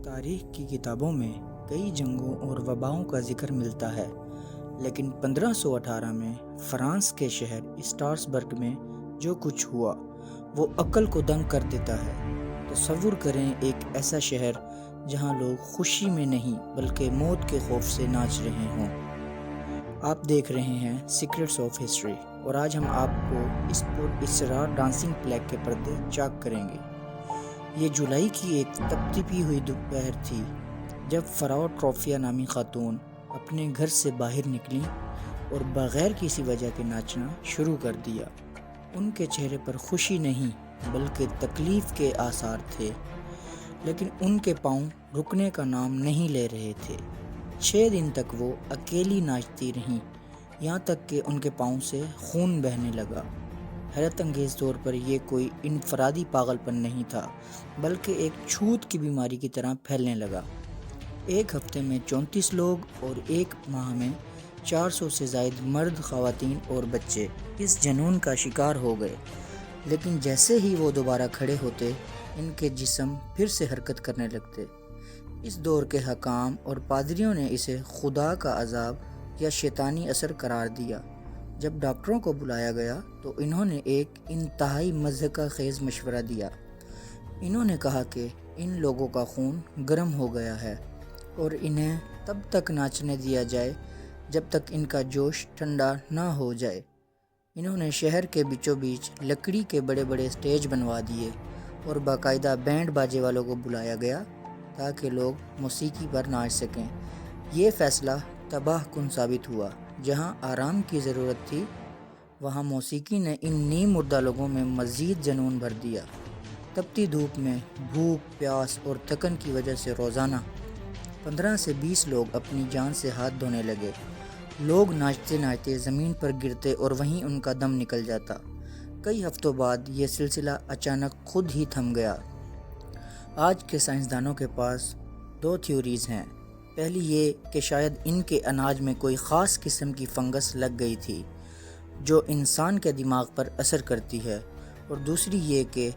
تاریخ کی کتابوں میں کئی جنگوں اور وباؤں کا ذکر ملتا ہے، لیکن 1518 میں فرانس کے شہر اسٹراسبرگ میں جو کچھ ہوا وہ عقل کو دنگ کر دیتا ہے۔ تصور کریں ایک ایسا شہر جہاں لوگ خوشی میں نہیں بلکہ موت کے خوف سے ناچ رہے ہوں۔ آپ دیکھ رہے ہیں سیکرٹس آف ہسٹری، اور آج ہم آپ کو اس پر اسرار ڈانسنگ پلیگ کے پردے چاک کریں گے۔ یہ جولائی کی ایک تپتی ہوئی دوپہر تھی جب فراو ٹروفیا نامی خاتون اپنے گھر سے باہر نکلیں اور بغیر کسی وجہ کے ناچنا شروع کر دیا۔ ان کے چہرے پر خوشی نہیں بلکہ تکلیف کے آثار تھے، لیکن ان کے پاؤں رکنے کا نام نہیں لے رہے تھے۔ 6 دن تک وہ اکیلی ناچتی رہیں، یہاں تک کہ ان کے پاؤں سے خون بہنے لگا۔ حیرت انگیز طور پر یہ کوئی انفرادی پاگل پن نہیں تھا، بلکہ ایک چھوت کی بیماری کی طرح پھیلنے لگا۔ ایک ہفتے میں 34 لوگ اور ایک ماہ میں 400 سے زائد مرد، خواتین اور بچے اس جنون کا شکار ہو گئے۔ لیکن جیسے ہی وہ دوبارہ کھڑے ہوتے، ان کے جسم پھر سے حرکت کرنے لگتے۔ اس دور کے حکام اور پادریوں نے اسے خدا کا عذاب یا شیطانی اثر قرار دیا۔ جب ڈاکٹروں کو بلایا گیا تو انہوں نے ایک انتہائی مضحکہ خیز مشورہ دیا۔ انہوں نے کہا کہ ان لوگوں کا خون گرم ہو گیا ہے اور انہیں تب تک ناچنے دیا جائے جب تک ان کا جوش ٹھنڈا نہ ہو جائے۔ انہوں نے شہر کے بیچوں بیچ لکڑی کے بڑے بڑے سٹیج بنوا دیے اور باقاعدہ بینڈ باجے والوں کو بلایا گیا تاکہ لوگ موسیقی پر ناچ سکیں۔ یہ فیصلہ تباہ کن ثابت ہوا۔ جہاں آرام کی ضرورت تھی، وہاں موسیقی نے ان نیم مردہ لوگوں میں مزید جنون بھر دیا۔ تپتی دھوپ میں بھوک، پیاس اور تھکن کی وجہ سے روزانہ 15 سے 20 لوگ اپنی جان سے ہاتھ دھونے لگے۔ لوگ ناچتے ناچتے زمین پر گرتے اور وہیں ان کا دم نکل جاتا۔ کئی ہفتوں بعد یہ سلسلہ اچانک خود ہی تھم گیا۔ آج کے سائنسدانوں کے پاس 2 تھیوریز ہیں۔ پہلی یہ کہ شاید ان کے اناج میں کوئی خاص قسم کی فنگس لگ گئی تھی جو انسان کے دماغ پر اثر کرتی ہے، اور دوسری یہ کہ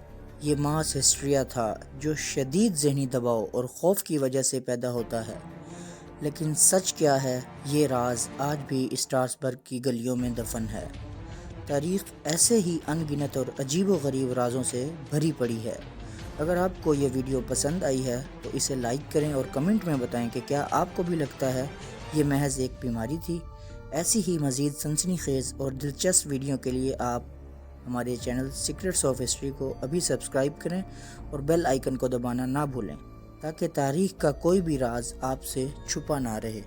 یہ ماس ہسٹریا تھا جو شدید ذہنی دباؤ اور خوف کی وجہ سے پیدا ہوتا ہے۔ لیکن سچ کیا ہے، یہ راز آج بھی اسٹراسبرگ کی گلیوں میں دفن ہے۔ تاریخ ایسے ہی ان گنت اور عجیب و غریب رازوں سے بھری پڑی ہے۔ اگر آپ کو یہ ویڈیو پسند آئی ہے تو اسے لائک کریں اور کمنٹ میں بتائیں کہ کیا آپ کو بھی لگتا ہے یہ محض ایک بیماری تھی۔ ایسی ہی مزید سنسنی خیز اور دلچسپ ویڈیو کے لیے آپ ہمارے چینل سیکرٹس آف ہسٹری کو ابھی سبسکرائب کریں اور بیل آئیکن کو دبانا نہ بھولیں تاکہ تاریخ کا کوئی بھی راز آپ سے چھپا نہ رہے۔